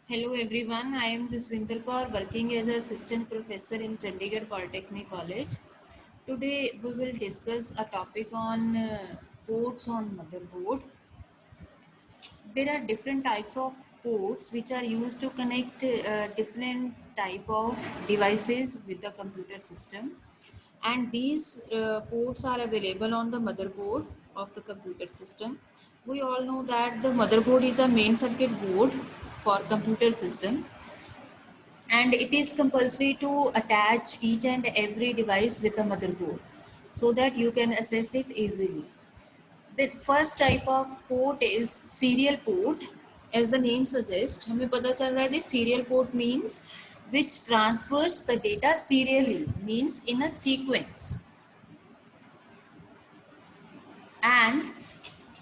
Hello everyone, I am Jaswinder Kaur working as an assistant professor in Chandigarh Polytechnic College. Today we will discuss a topic on ports on motherboard. There are different types of ports which are used to connect different type of devices with the computer system, and these ports are available on the motherboard of the computer system. We all know that the motherboard is a main circuit board for computer system, and it is compulsory to attach each and every device with a motherboard so that you can access it easily. The first type of port is serial port. As the name suggests, हमें पता चल रहा है जी serial port means which transfers the data serially, means in a sequence. And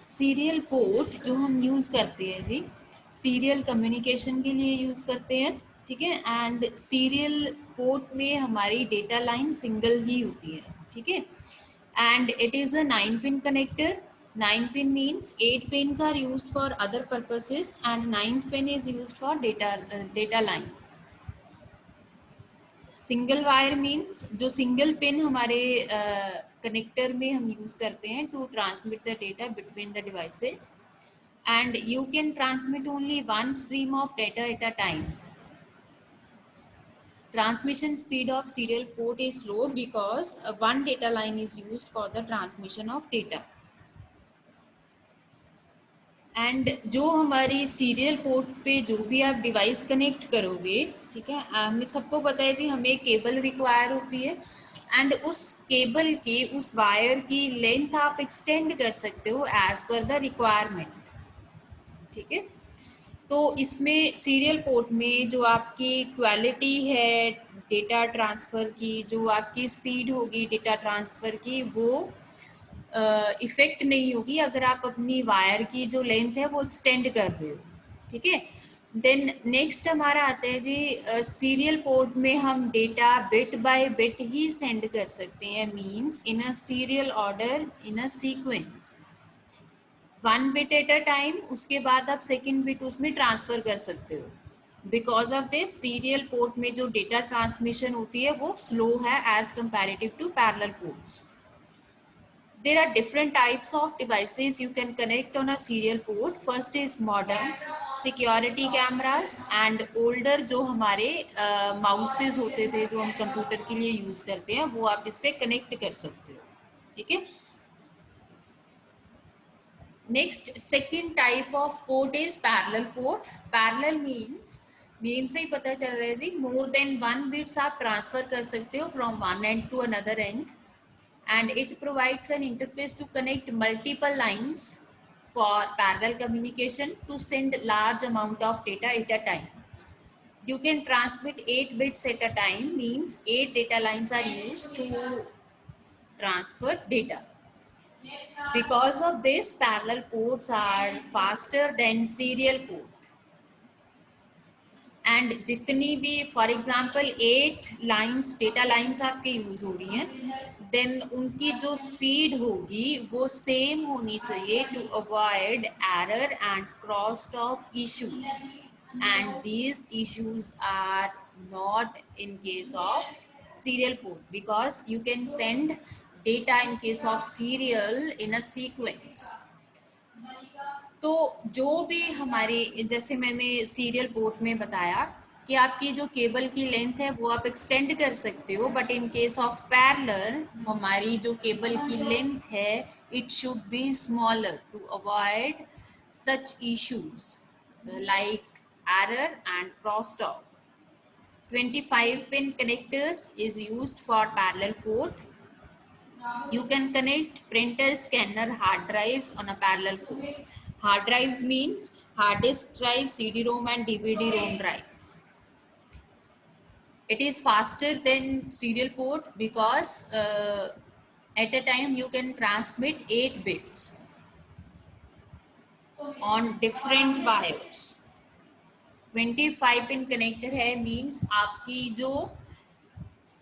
serial port जो हम use करते हैं जी serial communication के लिए यूज़ करते हैं, ठीक है। एंड सीरियल पोर्ट में हमारी डेटा लाइन सिंगल ही होती है, ठीक है। And it is a 9 pin connector. 9 pin means 8 pins are used for other purposes and 9th pin is used for data line. Single wire means जो single pin हमारे connector में हम use करते हैं to transmit the data between the devices, and you can transmit only one stream of data at a time. Transmission speed of serial port is slow because one data line is used for the transmission of data. And जो हमारी serial port पे जो भी आप device connect करोगे, ठीक है, हमें सबको पता है जी हमें केबल रिक्वायर होती है, एंड उस केबल की उस वायर की लेंथ आप एक्सटेंड कर सकते हो एज पर द रिक्वायरमेंट, ठीक है। तो इसमें सीरियल पोर्ट में जो आपकी क्वालिटी है डेटा ट्रांसफ़र की, जो आपकी स्पीड होगी डेटा ट्रांसफ़र की, वो इफ़ेक्ट नहीं होगी अगर आप अपनी वायर की जो लेंथ है वो एक्सटेंड कर रहे हो, ठीक है। देन नेक्स्ट हमारा आता है जी सीरियल पोर्ट में हम data bit by bit he send कर सकते हैं, means in a serial order in a sequence, 1 bit at a time, उसके बाद आप सेकेंड बिट उसमें ट्रांसफ़र कर सकते हो. Because of this serial port में जो डेटा ट्रांसमिशन होती है वो स्लो है as comparative to parallel ports. There are different types of devices you can connect on a serial port. First is modern security cameras and older जो हमारे माउसेज होते थे जो हम कंप्यूटर के लिए यूज़ करते हैं वो आप इस पर कनेक्ट कर सकते हो, ठीक है। Next, second type of port is parallel port. Parallel means name से ही पता चल रहा है जी मोर देन 1 बिट्स आप ट्रांसफर कर सकते हो from one end to another end, and it provides an interface to connect multiple lines for parallel communication to send large amount of data at a time. You can transmit 8 bits at a time, means 8 data lines are used to transfer data. Because of this, parallel ports are faster than serial port. And जितनी भी for example 8 lines data lines आपके use हो रही हैं, then उनकी जो speed होगी वो सेम होनी चाहिए to avoid error and cross talk issues, and these issues are not in case of serial port because you can send data in case of serial in a sequence. तो जो भी हमारी जैसे मैंने सीरियल पोर्ट में बताया कि आपकी जो केबल की लेंथ है वो आप एक्सटेंड कर सकते हो, but in case of parallel हमारी जो केबल की लेंथ है it should be smaller to avoid such issues like error and cross talk. 25 pin connector is used for parallel port. You can connect printer, scanner, hard drives on a parallel port. Hard drives means hard disk drive, CD-ROM and DVD-ROM drives. It is faster than serial port because at a time you can transmit 8 bits on different wires. 25 pin connector है means आपकी जो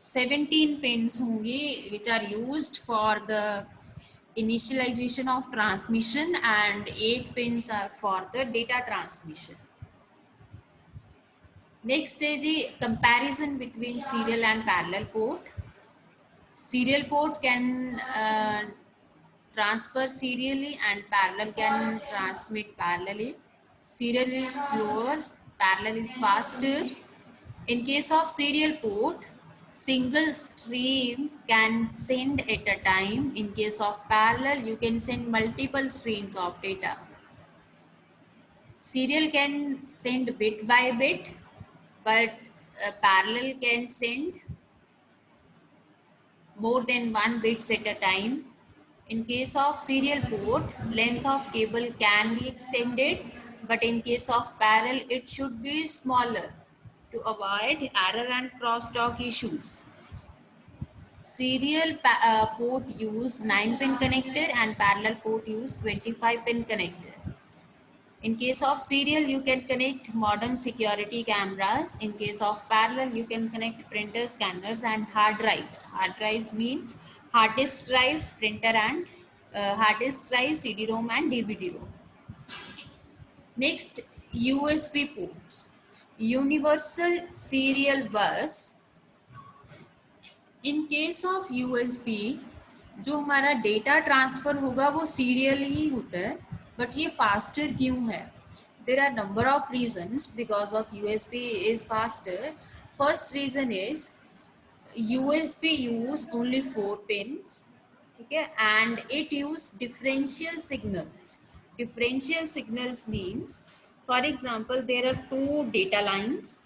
17 pins होंगी which are used for the initialization of transmission and 8 pins are for the data transmission. Next है जी comparison between serial and parallel port. Serial port can transfer serially and parallel can transmit parallelly. Serial is slower, parallel is faster. In case of serial port, single stream can send at a time. In case of parallel, you can send multiple streams of data. Serial can send bit by bit, but parallel can send more than one bits at a time. In case of serial port, length of cable can be extended, but in case of parallel, it should be smaller to avoid error and crosstalk issues. Serial port use 9-pin connector and parallel port use 25-pin connector. In case of serial, you can connect modern security cameras. In case of parallel, you can connect printer scanners and hard drives. Hard drives means hard disk drive, printer and hard disk drive, CD-ROM and DVD-ROM. Next, USB ports. Universal serial bus. In case of USB जो हमारा data transfer होगा वो serial ही होता है, but ये faster क्यों है? There are number of reasons because of USB is faster. First reason is USB use only 4 pins, ठीक है, and it use differential signals. Differential signals means, for example, there are 2 data lines.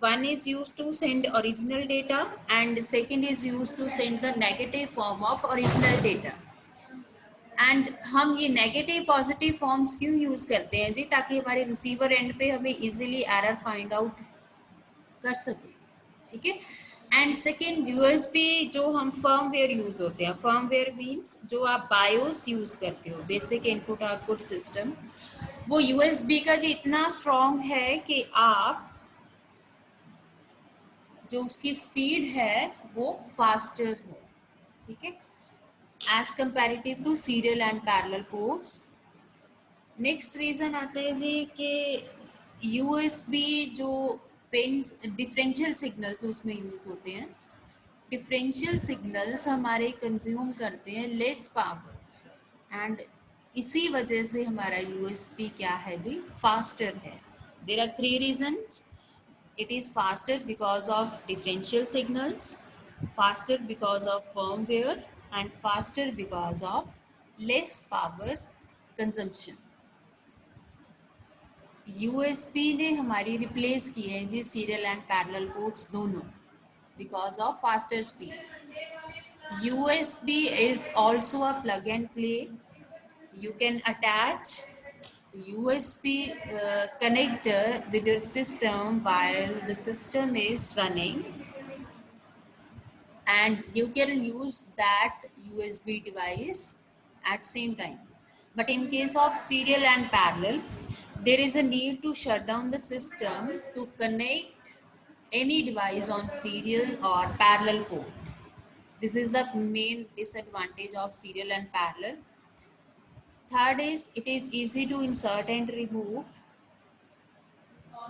One is used to send original data and second is used to send the negative form of original data. And हम ये negative positive forms क्यों use करते हैं जी? ताकि हमारे receiver and पे हमें easily error find out कर सके, ठीक है. एंड सेकेंड, यूएसबी जो हम फर्मवेयर यूज होते हैं, फर्मवेयर मीन्स जो आप बायोस यूज करते हो, बेसिक इनपुट आउटपुट सिस्टम, वो यूएसबी का जी इतना स्ट्रॉन्ग है कि आप जो उसकी स्पीड है वो फास्टर है, ठीक है, as comparative to serial and parallel ports. Next reason आता है जी कि यूएसबी जो पिन्स, डिफरेंशियल सिग्नल्स उसमें यूज़ होते हैं. डिफरेंशियल सिग्नल्स हमारे कंज्यूम करते हैं लेस पावर एंड इसी वजह से हमारा यूएसबी क्या है जी? फास्टर है. There are 3 reasons. It is faster because of differential signals, faster because of firmware, and faster because of less power consumption. USB ने हमारी रिप्लेस की है जी सीरियल एंड पैरेलल पोर्ट्स दोनों because of faster speed. USB is also a plug and play. You can attach USB connector with your system while the system is running, and you can use that USB device at same time. But in case of serial and parallel, there is a need to shut down the system to connect any device on serial or parallel port. This is the main disadvantage of serial and parallel. Third is it is easy to insert and remove.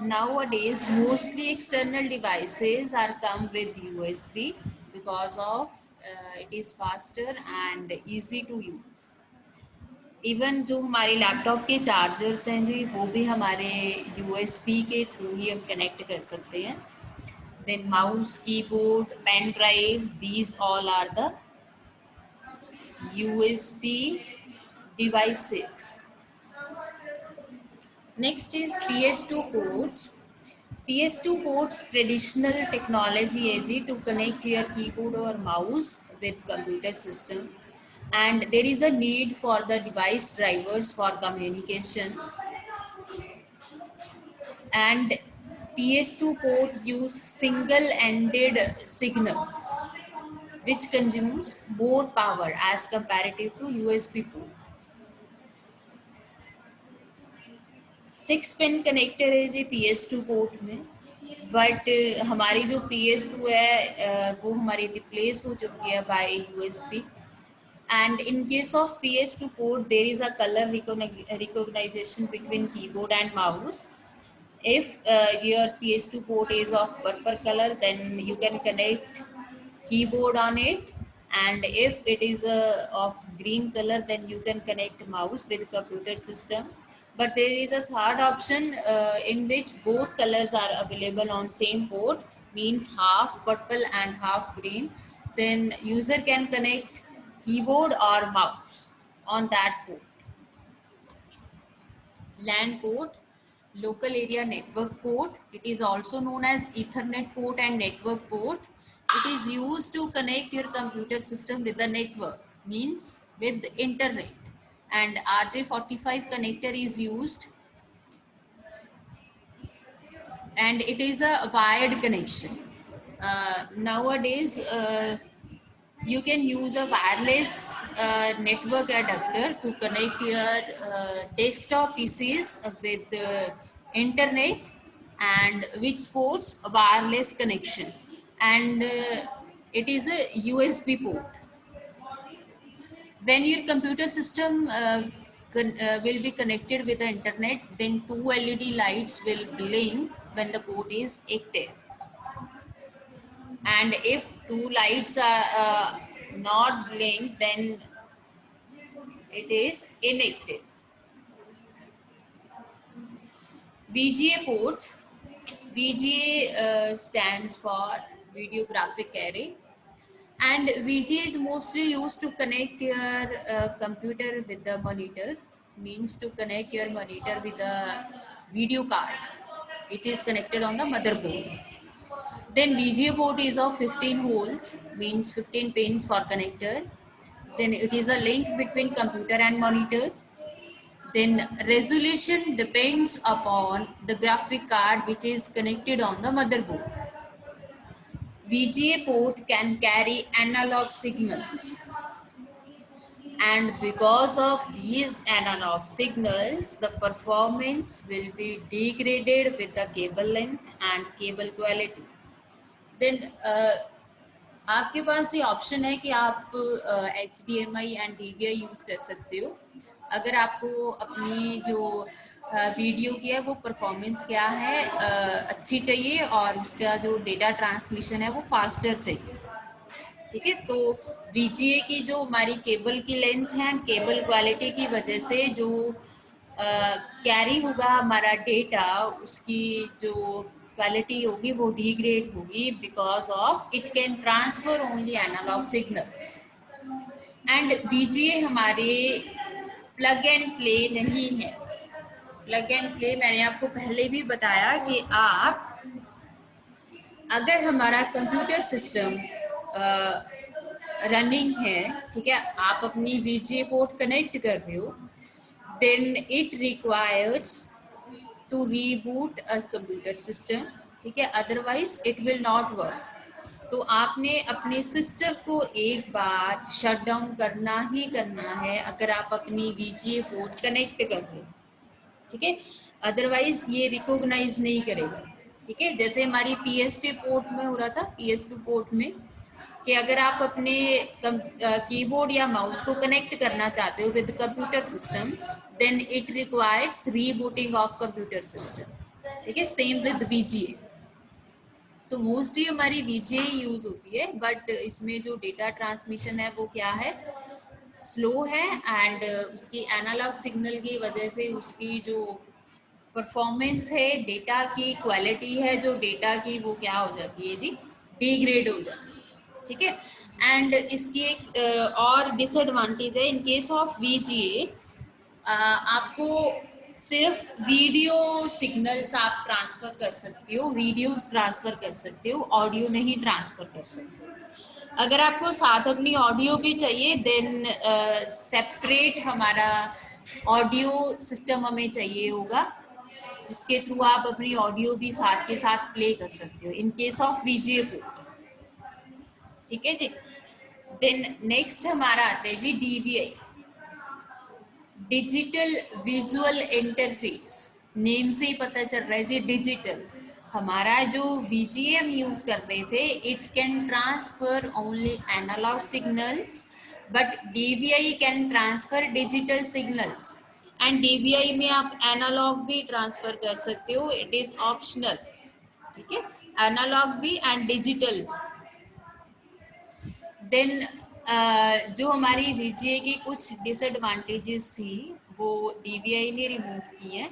Nowadays, mostly external devices are come with USB because of it is faster and easy to use. Even जो हमारे laptop के chargers हैं जी, वो भी हमारे USB के through ही हम connect कर सकते हैं. Then mouse, keyboard, pen drives, these all are the USB devices. Next is PS2 ports. PS2 ports traditional technology है जी to connect your keyboard or mouse with computer system, and there is a need for the device drivers for communication. And PS2 port use single-ended signals which consumes more power as comparative to USB port. 6 pin connector है जी PS2 port में, but हमारी जो PS2 है वो हमारी replace हो चुकी है by USB. And in case of PS2 port there is a colour recognisation between keyboard and mouse. If your PS2 port is of purple color, then you can connect keyboard on it, and if it is of green color, then you can connect mouse with computer system. But there is a third option in which both colors are available on same port, means half purple and half green. Then user can connect keyboard or mouse on that port. LAN port, local area network port. It is also known as Ethernet port and network port. It is used to connect your computer system with the network, means with the internet. And RJ45 connector is used, and it is a wired connection. Nowadays, you can use a wireless network adapter to connect your desktop PCs with the internet, and which supports a wireless connection, and it is a USB port. When your computer system will be connected with the internet, then two LED lights will blink when the port is active, and if two lights are not blink, then it is inactive. VGA port. VGA stands for video graphic array, and VGA is mostly used to connect your computer with the monitor, means to connect your monitor with the video card which is connected on the motherboard. Then VGA port is of 15 holes, means 15 pins for connector. Then it is a link between computer and monitor. Then resolution depends upon the graphic card which is connected on the motherboard. VGA port can carry analog signals, and because of these analog signals, the performance will be degraded with the cable length and cable quality. Then आपके पास ये option है कि आप HDMI and DVI use कर सकते हो। अगर आपको अपनी जो वीडियो की है वो परफॉर्मेंस क्या है अच्छी चाहिए, और उसका जो डेटा ट्रांसमिशन है वो फास्टर चाहिए, ठीक है। तो VGA की जो हमारी केबल की लेंथ है एंड केबल क्वालिटी की वजह से जो कैरी होगा हमारा डेटा, उसकी जो क्वालिटी होगी वो डिग्रेड होगी, because of it can transfer only analog signals. And VGA हमारे प्लग एंड प्ले नहीं है। प्लग एंड प्ले मैंने आपको पहले भी बताया कि आप अगर हमारा कंप्यूटर सिस्टम रनिंग है, ठीक है, आप अपनी VGA पोर्ट कनेक्ट कर रहे हो, then it requires to reboot a computer system, ठीक है, otherwise it will not work. तो आपने अपने सिस्टम को एक बार शट डाउन करना ही करना है अगर आप अपनी VGA पोर्ट कनेक्ट कर रहे हो, ठीक है, अदरवाइज ये रिकॉग्नाइज नहीं करेगा, ठीक है। जैसे हमारी PS2 पोर्ट में हो रहा था, PS2 पोर्ट में कि अगर आप अपने कीबोर्ड या माउस को कनेक्ट करना चाहते हो with computer system, then it requires rebooting of computer system, ठीक है। Same with VGA। तो मोस्टली हमारी VGA यूज होती है, बट इसमें जो डेटा ट्रांसमिशन है वो क्या है, स्लो है, एंड उसकी एनालॉग सिग्नल की वजह से उसकी जो परफॉर्मेंस है, डेटा की क्वालिटी है जो डेटा की, वो क्या हो जाती है जी, डिग्रेड हो जाती है, ठीक है। एंड इसकी एक और डिसएडवांटेज है, इन केस ऑफ VGA आपको सिर्फ वीडियो सिग्नल्स आप ट्रांसफ़र कर सकते हो, वीडियो ट्रांसफ़र कर सकते हो, ऑडियो नहीं ट्रांसफ़र कर सकते हो। अगर आपको साथ अपनी ऑडियो भी चाहिए, देन सेपरेट हमारा ऑडियो सिस्टम हमें चाहिए होगा, जिसके थ्रू आप अपनी ऑडियो भी साथ के साथ प्ले कर सकते हो इन केस ऑफ VGA पोर्ट, ठीक है जी। देन नेक्स्ट हमारा आता है जी DVI, digital visual interface. Name से ही पता चल रहा है जी डिजिटल। हमारा जो VGA हम यूज कर रहे थे, it can transfer only analog signals, but DVI can transfer digital signals. And DVI में आप एनालॉग भी ट्रांसफर कर सकते हो, इट इज ऑप्शनल, ठीक है, एनालॉग भी एंड डिजिटल। देन जो हमारी VGA की कुछ डिसएडवांटेजेस थी वो DVI ने रिमूव की हैं।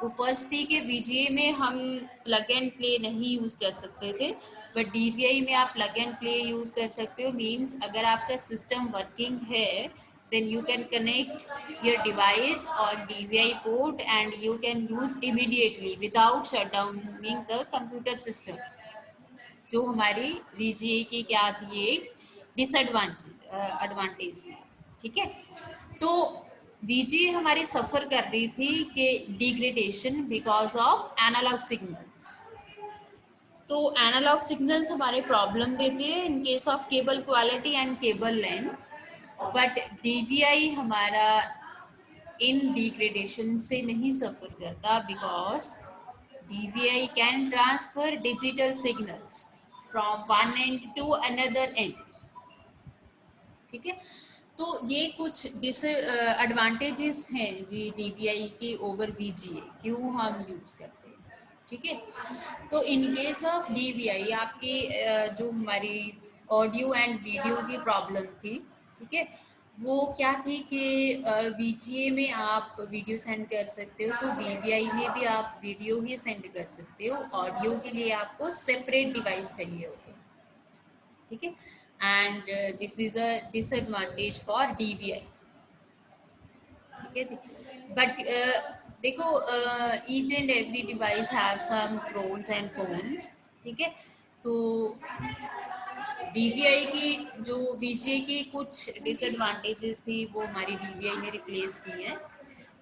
तो फर्स्ट थी कि VGA में हम प्लग एंड प्ले नहीं यूज़ कर सकते थे, बट DVI में आप प्लग एंड प्ले यूज़ कर सकते हो। मीन्स अगर आपका सिस्टम वर्किंग है then you can connect your device or DVI port and you can use immediately without shutdowning the computer system। जो हमारी VGA की क्या थी, एक एडवांटेज थी, ठीक है। तो VGA हमारी सफर कर रही थी कि degradation because of analog signals. तो एनालॉग सिग्नल्स हमारे प्रॉब्लम देते हैं in case of cable quality and cable length, but DVI हमारा इन डिग्रेडेशन से नहीं सफर करता because DVI can transfer digital signals from one end to another end, ठीक है। तो ये कुछ एडवांटेजेस हैं जी DVI के ओवर VGA, क्यों हम यूज़ करते हैं, ठीक है। तो इन केस ऑफ DVI आपकी जो हमारी ऑडियो एंड वीडियो की प्रॉब्लम थी, ठीक है, वो क्या थी कि VGA में आप वीडियो सेंड कर सकते हो, तो DVI में भी आप वीडियो ही सेंड कर सकते हो, ऑडियो के लिए आपको सेपरेट डिवाइस चाहिए होगा, ठीक है। And this is a disadvantage for DVI, ठीक है। बट देखो each and every device have some pros and cons, ठीक है। तो DVI की जो VGA की कुछ डिसएडवांटेजेस थी वो हमारी DVI ने रिप्लेस की हैं,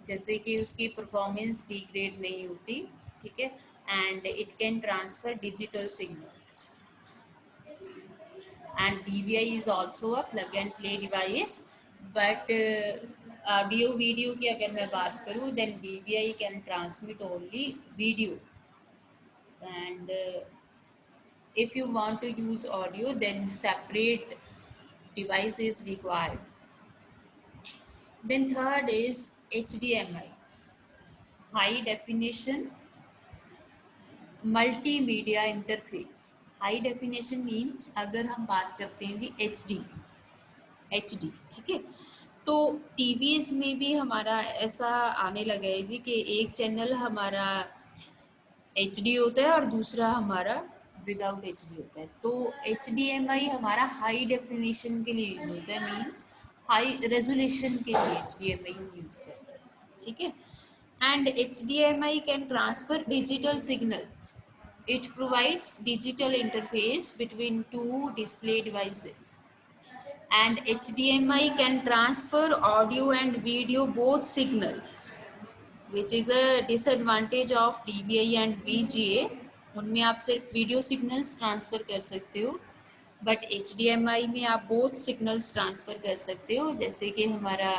जैसे कि उसकी परफॉर्मेंस डिग्रेड नहीं होती, ठीक है, and it can transfer digital signals, and DVI is also a plug and play device, but audio video की अगर मैं बात करूँ then DVI can transmit only video, and if you want to use audio then separate device is required। Then third is HDMI, high definition multimedia interface। High definition means अगर हम बात करते हैं जी HD, ठीक है। तो टीवीज में भी हमारा ऐसा आने लगा है जी कि एक चैनल हमारा HD होता है और दूसरा हमारा विदाउट HD होता है। तो HDMI हमारा हाई डेफिनेशन के लिए यूज होता है, मीन्स हाई रेजोल्यूशन के लिए HDMI हम यूज करते हैं, ठीक है। And HDMI can transfer digital signals, it provides digital interface between two display devices, and HDMI can transfer audio and video both signals, which is a disadvantage of DVI and VGA। उनमें आप सिर्फ video signals transfer कर सकते हो, but HDMI में आप both signals transfer कर सकते हो, जैसे कि हमारा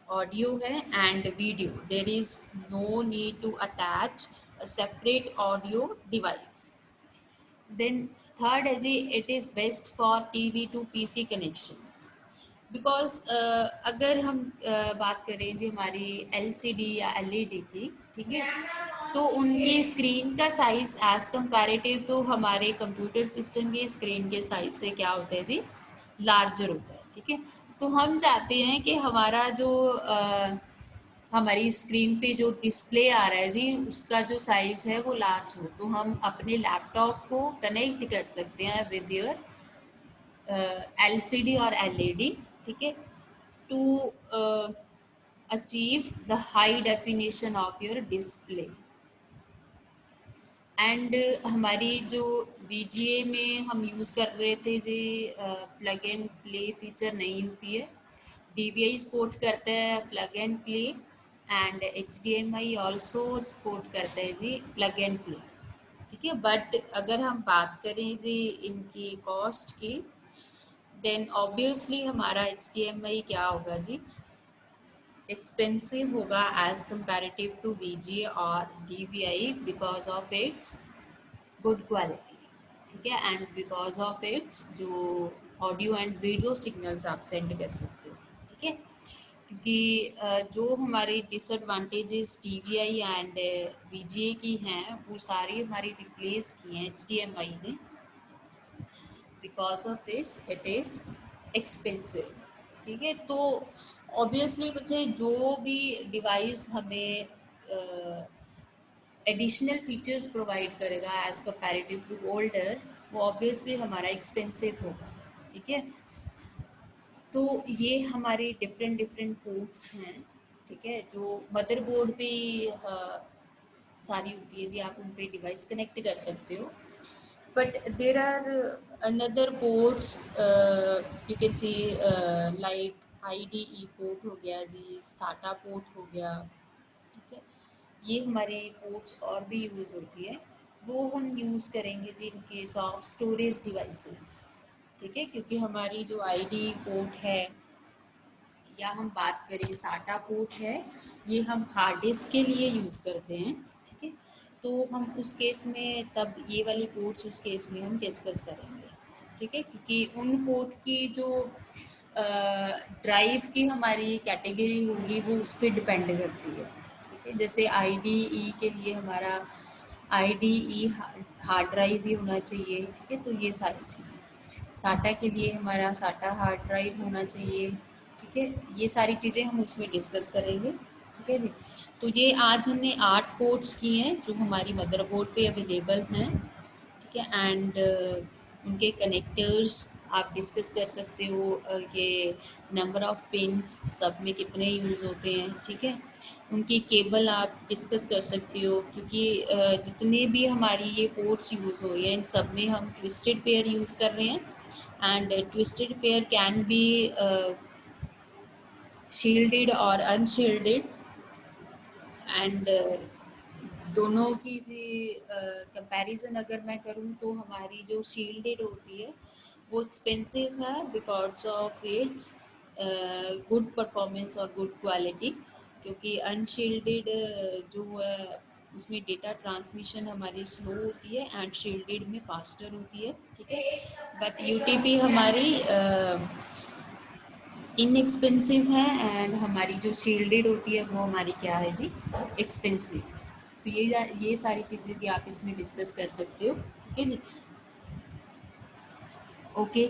ऑडियो है and video, there is no need to attach a separate audio device. Then third है जी, it is best for TV to PC connections, because अगर हम बात करें जी हमारी LCD या LED की, ठीक है, तो उनकी स्क्रीन का साइज एज कंपैरेटिव टू हमारे कंप्यूटर सिस्टम की स्क्रीन के साइज से क्या होता है जी, लार्जर होता है, ठीक है। तो हम चाहते हैं कि हमारा जो हमारी स्क्रीन पे जो डिस्प्ले आ रहा है जी उसका जो साइज़ है वो लार्ज हो, तो हम अपने लैपटॉप को कनेक्ट कर सकते हैं विद योर LCD और LED, ठीक है, to achieve the high definition of your display. And हमारी जो VGA में हम यूज़ कर रहे थे जी प्लग एंड प्ले फीचर नहीं होती है, DVI सपोर्ट करता है plug and play and HDMI also support करता है जी प्लग एंड प्ले, ठीक है। बट अगर हम बात करें जी इनकी कॉस्ट की, देन ऑब्वियसली हमारा HDMI क्या होगा जी, एक्सपेंसिव होगा एज कंपैरेटिव टू VGA और DVI because of its good quality, ठीक है, एंड बिकॉज ऑफ इट्स जो ऑडियो एंड वीडियो सिग्नल्स आप सेंड कर सकते हो, ठीक है। कि जो हमारे डिसएडवांटेजेस टीवीआई एंड वीजीए की हैं वो सारी हमारी रिप्लेस की हैं एचडीएमआई ने, because of this it is expensive. ठीक है, तो ऑब्वियसली मुझे जो भी डिवाइस हमें एडिशनल फीचर्स प्रोवाइड करेगा एज कंपैरेटिव टू ओल्डर, वो ऑब्वियसली हमारा एक्सपेंसिव होगा। ठीक है, तो ये हमारे डिफरेंट डिफरेंट पोर्ट्स हैं। ठीक है, जो मदरबोर्ड पे सारी होती है जी, आप उन पे डिवाइस कनेक्ट कर सकते हो। But there are another ports, you can see like IDE port हो गया जी, साटा पोर्ट हो गया। ठीक है, ये हमारी पोर्ट्स और भी यूज़ होती है, वो हम यूज़ करेंगे जी in case of storage devices. ठीक है, क्योंकि हमारी जो आईडी पोर्ट है या हम बात करें साटा पोर्ट है, ये हम हार्ड डिस्क के लिए यूज़ करते हैं। ठीक है, तो हम उस केस में तब ये वाली पोर्ट्स उस केस में हम डिस्कस करेंगे। ठीक है, क्योंकि उन पोर्ट की जो ड्राइव की हमारी कैटेगरी होगी वो उस पर डिपेंड करती है। ठीक है, जैसे आईडीई के लिए हमारा आईडीई हार्ड ड्राइव ही होना चाहिए। ठीक है, तो ये सारी चीज़ें, साटा के लिए हमारा साटा हार्ड ड्राइव होना चाहिए। ठीक है, ये सारी चीज़ें हम उसमें डिस्कस करेंगे। ठीक है जी, तो ये आज हमने 8 पोर्ट्स किए हैं जो हमारी मदरबोर्ड पे अवेलेबल हैं। ठीक है, एंड उनके कनेक्टर्स आप डिस्कस कर सकते हो कि नंबर ऑफ़ पिन्स सब में कितने यूज़ होते हैं। ठीक है, उनकी केबल आप डिस्कस कर सकते हो, क्योंकि जितने भी हमारी ये पोर्ट्स यूज़ हो रही हैं इन सब में हम ट्विस्टेड पेयर यूज़ कर रहे हैं। And twisted pair can be shielded और अनशील्डेड, एंड दोनों की कंपैरिजन अगर मैं करूँ तो हमारी जो शील्डेड होती है वो एक्सपेंसिव है because of its good performance और गुड क्वालिटी, क्योंकि अनशील्डेड जो है उसमें डेटा ट्रांसमिशन हमारी स्लो होती है एंड शील्डेड में फास्टर होती है। ठीक है, बट यूटीपी हमारी इनएक्सपेंसिव है एंड हमारी जो शील्डेड होती है वो हमारी क्या है जी, एक्सपेंसिव। तो ये सारी चीज़ें भी आप इसमें डिस्कस कर सकते हो। ठीक है जी, ओके।